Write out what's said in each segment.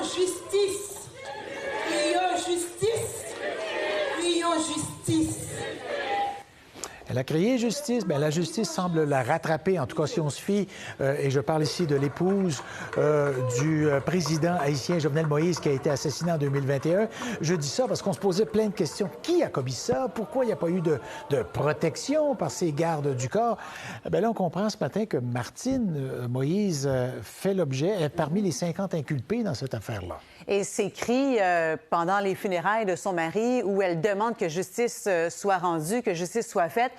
justice. Crions justice. Crions justice. Elle a crié justice. Bien, la justice semble la rattraper, en tout cas si on se fie, et je parle ici de l'épouse du président haïtien Jovenel Moïse qui a été assassiné en 2021. Je dis ça parce qu'on se posait plein de questions. Qui a commis ça? Pourquoi il n'y a pas eu de protection par ces gardes du corps? Bien là, on comprend ce matin que Martine Moïse fait l'objet, parmi les 50 inculpés dans cette affaire-là. Et s'écrit pendant les funérailles de son mari où elle demande que justice soit rendue, que justice soit faite.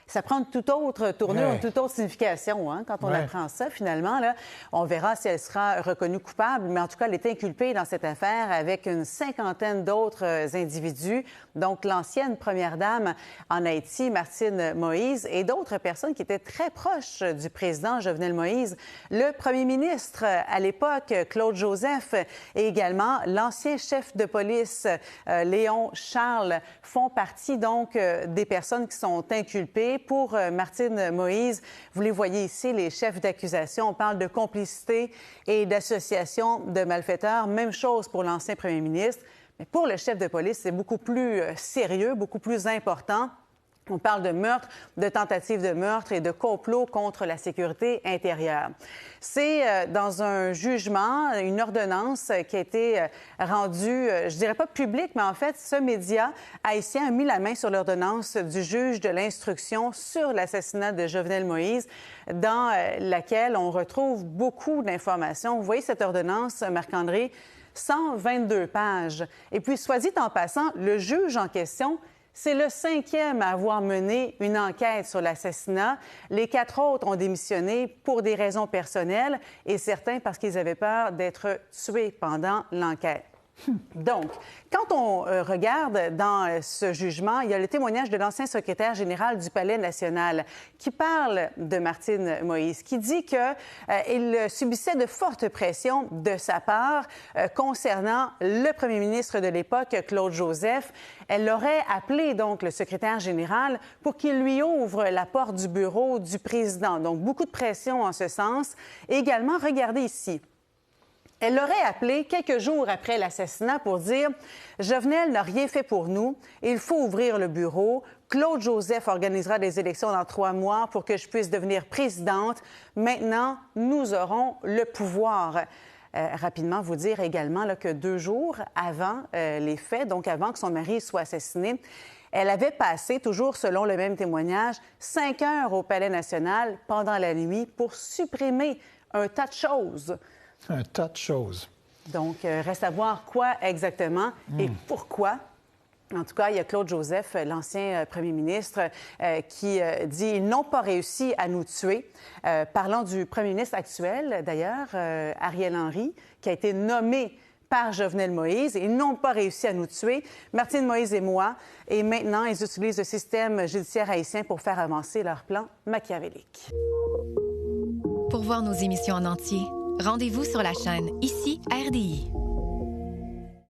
Ça prend une toute autre tournure, une toute autre signification quand on apprend ça, finalement. Là, on verra si elle sera reconnue coupable, mais en tout cas, elle est inculpée dans cette affaire avec une cinquantaine d'autres individus, donc l'ancienne première dame en Haïti, Martine Moïse, et d'autres personnes qui étaient très proches du président Jovenel Moïse, le premier ministre à l'époque, Claude Joseph, et également l'ancien chef de police, Léon Charles, font partie donc des personnes qui sont inculpées. Pour Martine Moïse, vous les voyez ici, les chefs d'accusation. On parle de complicité et d'association de malfaiteurs. Même chose pour l'ancien premier ministre. Mais pour le chef de police, c'est beaucoup plus sérieux, beaucoup plus important. On parle de meurtre, de tentative de meurtre et de complot contre la sécurité intérieure. C'est dans un jugement, une ordonnance qui a été rendue, je dirais pas publique, mais en fait, ce média haïtien a mis la main sur l'ordonnance du juge de l'instruction sur l'assassinat de Jovenel Moïse, dans laquelle on retrouve beaucoup d'informations. Vous voyez cette ordonnance, Marc-André, 122 pages. Et puis, soit dit en passant, le juge en question, c'est le 5e à avoir mené une enquête sur l'assassinat. Les 4 autres ont démissionné pour des raisons personnelles et certains parce qu'ils avaient peur d'être tués pendant l'enquête. Donc, quand on regarde dans ce jugement, il y a le témoignage de l'ancien secrétaire général du Palais national qui parle de Martine Moïse, qui dit qu'il subissait de fortes pressions de sa part concernant le premier ministre de l'époque, Claude Joseph. Elle aurait appelé donc le secrétaire général pour qu'il lui ouvre la porte du bureau du président. Donc, beaucoup de pression en ce sens. Et également, regardez ici. Elle l'aurait appelé quelques jours après l'assassinat pour dire « Jovenel n'a rien fait pour nous. Il faut ouvrir le bureau. Claude Joseph organisera des élections dans 3 mois pour que je puisse devenir présidente. Maintenant, nous aurons le pouvoir. » Rapidement, vous dire également là, que 2 jours avant les faits, donc avant que son mari soit assassiné, elle avait passé, toujours selon le même témoignage, 5 heures au Palais national pendant la nuit pour supprimer un tas de choses. Un tas de choses. Donc, reste à voir quoi exactement et pourquoi. En tout cas, il y a Claude Joseph, l'ancien premier ministre, qui dit « Ils n'ont pas réussi à nous tuer ». Parlant du premier ministre actuel, d'ailleurs, Ariel Henry, qui a été nommé par Jovenel Moïse. Ils n'ont pas réussi à nous tuer, Martine Moïse et moi. Et maintenant, ils utilisent le système judiciaire haïtien pour faire avancer leur plan machiavélique. Pour voir nos émissions en entier, rendez-vous sur la chaîne Ici RDI.